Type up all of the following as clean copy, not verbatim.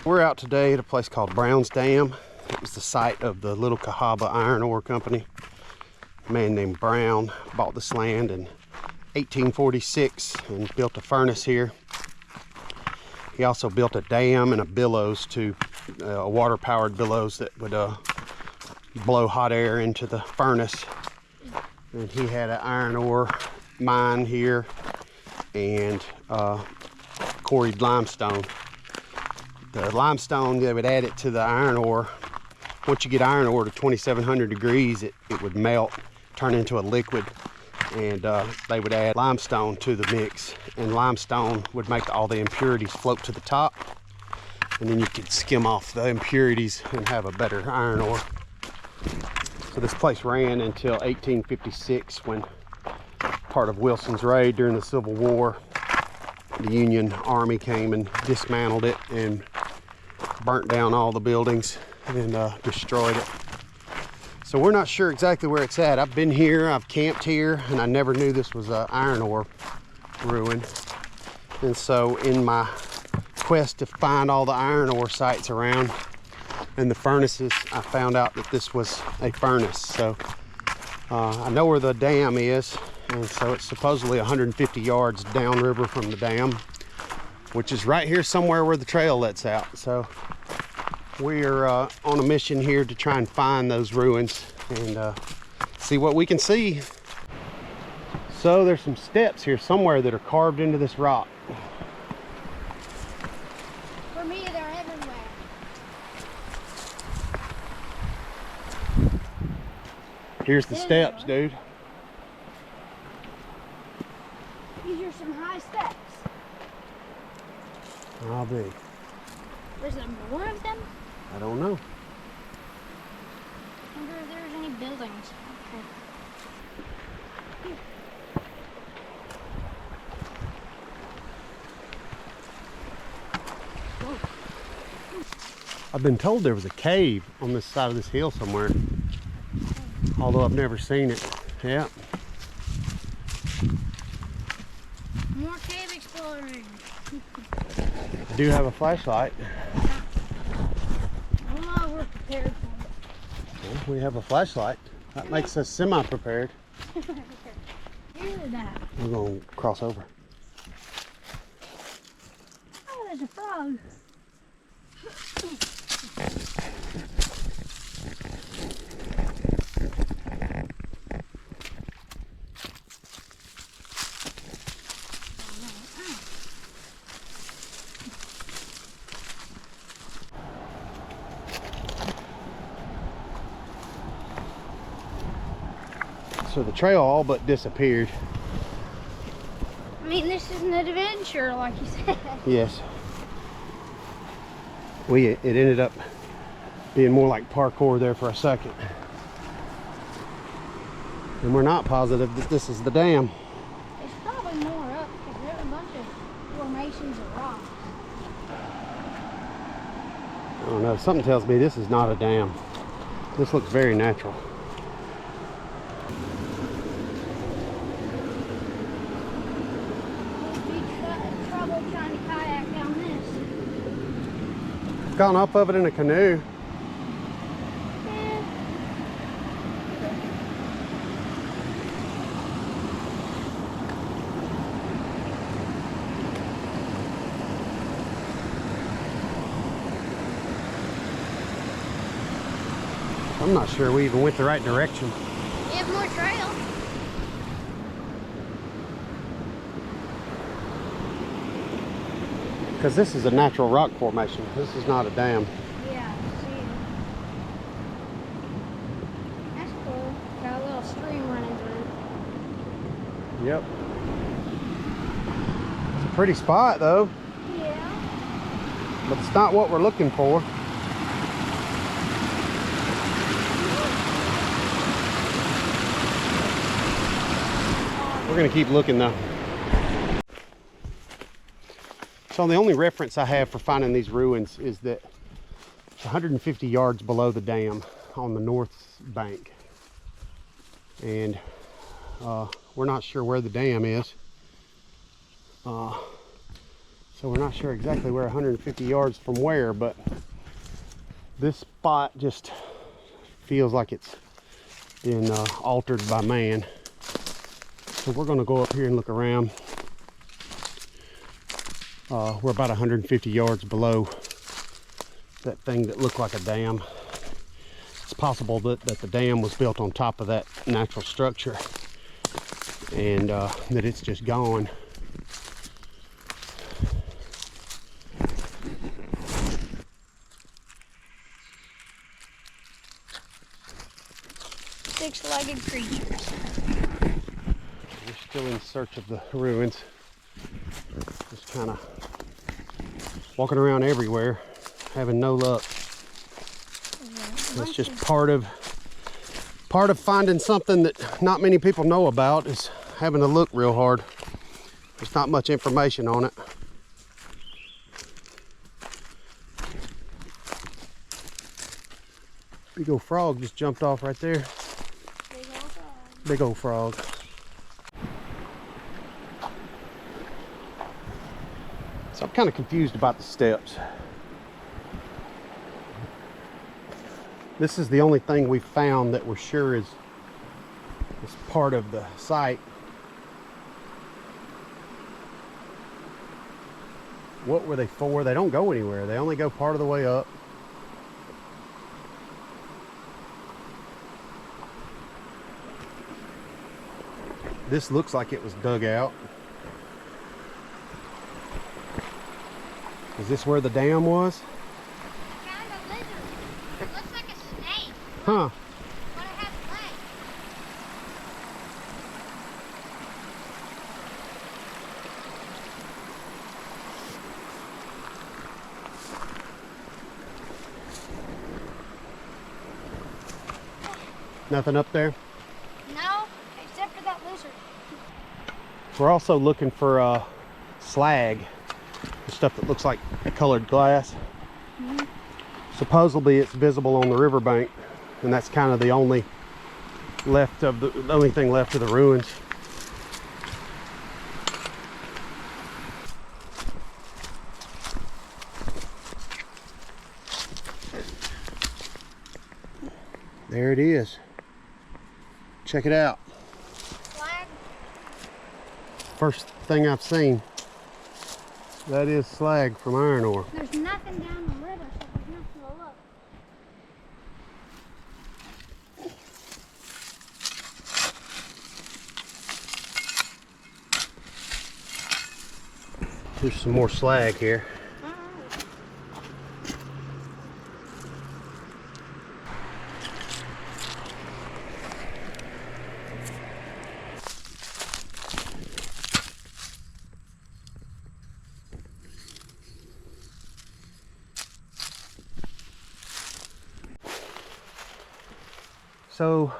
We're out today at a place called Brown's Dam. It was the site of the little Cahaba iron ore company. A man named Brown bought this land in 1846 and built a furnace here. He also built a dam and a billows to a water-powered billows that would blow hot air into the furnace. And he had an iron ore mine here and quarried limestone. The limestone, they would add it to the iron ore. Once you get iron ore to 2700 degrees, it would melt, turn into a liquid, and they would add limestone to the mix. And limestone would make all the impurities float to the top, and then you could skim off the impurities and have a better iron ore. So this place ran until 1856, when part of Wilson's raid during the Civil War, the Union Army came and dismantled it and burnt down all the buildings and destroyed it. So we're not sure exactly where it's at. I've been here, I've camped here, and I never knew this was an iron ore ruin. And so in my quest to find all the iron ore sites around and the furnaces, I found out that this was a furnace. So I know where the dam is, and so it's supposedly 150 yards downriver from the dam, which is right here somewhere where the trail lets out. So we are on a mission here to try and find those ruins and see what we can see. So there's some steps here somewhere that are carved into this rock. For me, they're everywhere. Here's the steps, dude. These are some high steps. I'll be. Was there more of them? I don't know. I wonder if there's any buildings. Okay. I've been told there was a cave on this side of this hill somewhere, although I've never seen it. Yeah. More cave exploring. I do have a flashlight. Oh, we're prepared for Well, we have a flashlight. That makes us semi-prepared. it. Hear that. We're going to cross over. Oh, there's a frog. So the trail all but disappeared. I mean, this is an adventure, like you said. Yes. It ended up being more like parkour there for a second. And we're not positive that this is the dam. There's probably more up because there's a bunch of formations of rocks. I don't know, something tells me this is not a dam. This looks very natural. Trouble trying to kayak down this. I've gone up of it in a canoe. Yeah. I'm not sure we even went the right direction. You have more trail. Because this is a natural rock formation. This is not a dam. Yeah, I see. That's cool. Got a little stream running through. Yep. It's a pretty spot though, Yeah. but it's not what we're looking for. We're gonna keep looking though. So the only reference I have for finding these ruins is that it's 150 yards below the dam on the north bank. And we're not sure where the dam is. So we're not sure exactly where 150 yards from where, but this spot just feels like it's been altered by man. So we're going to go up here and look around. We're about 150 yards below that thing that looked like a dam. It's possible that the dam was built on top of that natural structure and that it's just gone. Six-legged creatures. We're still in search of the ruins. Just kind of walking around everywhere, having no luck. That's just part of finding something that not many people know about, is having to look real hard. There's not much information on it. Big old frog just jumped off right there. Big old frog. So I'm kind of confused about the steps. This is the only thing we found that we're sure is part of the site. What were they for? They don't go anywhere. They only go part of the way up. This looks like it was dug out. Is this where the dam was? I found a lizard. It looks like a snake. Huh. But it has legs. Nothing up there? No, except for that lizard. We're also looking for slag, stuff that looks like colored glass. Supposedly it's visible on the riverbank, and that's kind of the only thing left of the ruins. There it is. Check it out. Flag. First thing I've seen. That is slag from iron ore. There's nothing down the river, so there's nothing to look. There's some more slag here. So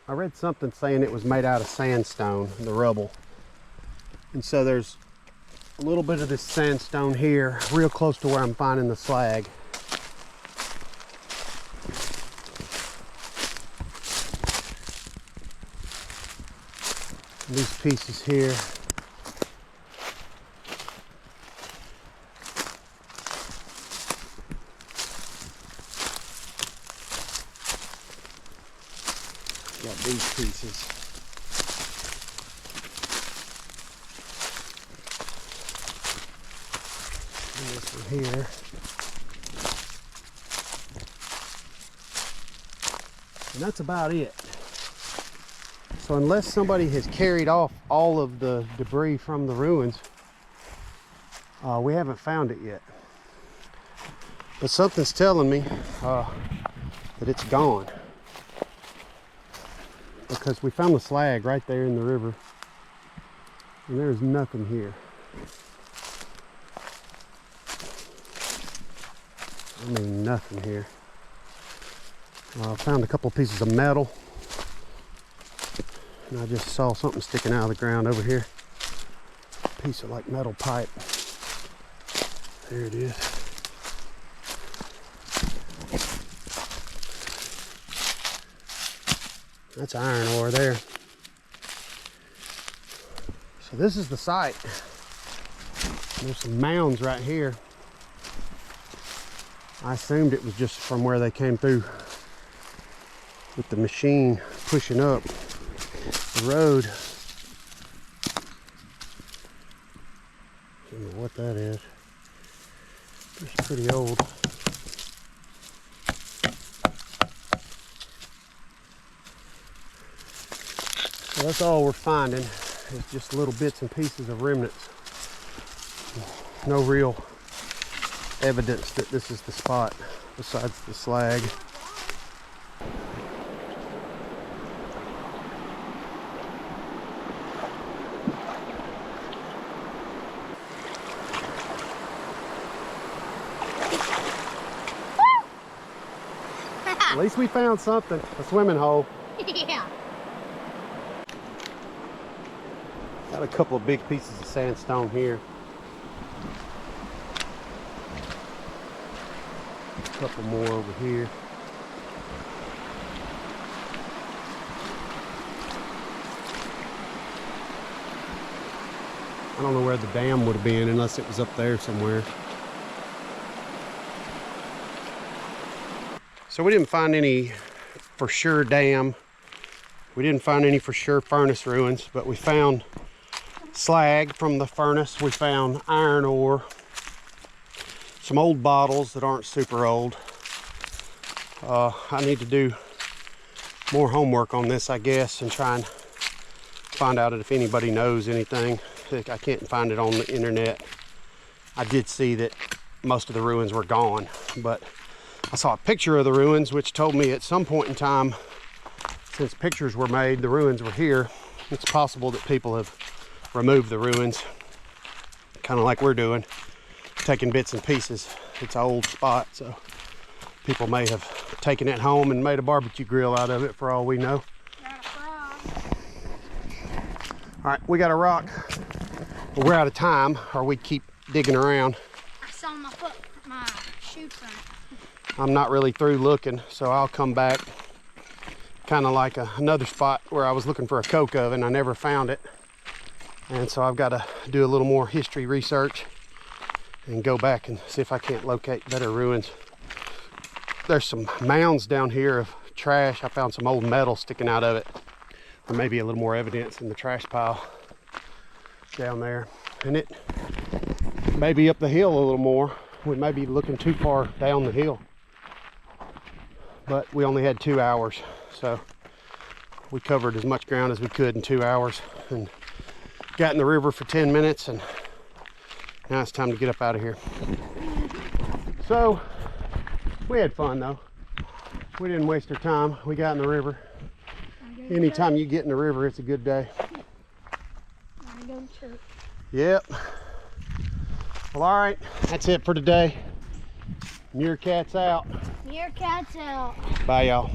I read something saying it was made out of sandstone, the rubble. And so there's a little bit of this sandstone here, real close to where I'm finding the slag. And these pieces here. Got these pieces. And this one here. And that's about it. So unless somebody has carried off all of the debris from the ruins, we haven't found it yet. But something's telling me that it's gone. Because we found the slag right there in the river, and there's nothing here. I mean, nothing here. I found a couple of pieces of metal, and I just saw something sticking out of the ground over here. A piece of like metal pipe. There it is. That's iron ore there. So this is the site. There's some mounds right here. I assumed it was just from where they came through with the machine pushing up the road. I don't know what that is. It's pretty old. So that's all we're finding is just little bits and pieces of remnants. No real evidence that this is the spot besides the slag. At least we found something, a swimming hole. Yeah. Got a couple of big pieces of sandstone here. A couple more over here. I don't know where the dam would have been unless it was up there somewhere. So we didn't find any for sure dam. We didn't find any for sure furnace ruins, but we found slag from the furnace. We found iron ore, some old bottles that aren't super old. I need to do more homework on this, I guess, and try and find out if anybody knows anything. I can't find it on the internet. I did see that most of the ruins were gone, but I saw a picture of the ruins, which told me at some point in time, since pictures were made, the ruins were here. It's possible that people have removed the ruins, kind of like we're doing, taking bits and pieces. It's an old spot, so people may have taken it home and made a barbecue grill out of it for all we know. Got a frog. All right, we got a rock. But we're out of time, or we'd keep digging around. I saw my foot, my shoe print. I'm not really through looking, so I'll come back. Kind of like another spot where I was looking for a coke oven. I never found it. And so I've got to do a little more history research and go back and see if I can't locate better ruins. There's some mounds down here of trash. I found some old metal sticking out of it. There may be a little more evidence in the trash pile down there. And it may be up the hill a little more. We may be looking too far down the hill. But we only had 2 hours, so we covered as much ground as we could in 2 hours and got in the river for 10 minutes, and now it's time to get up out of here. So we had fun though. We didn't waste our time. We got in the river. Anytime you get in the river, it's a good day. I go to church. Yep. Well, all right, that's it for today. Meerkats out. Meerkats out. Bye, y'all.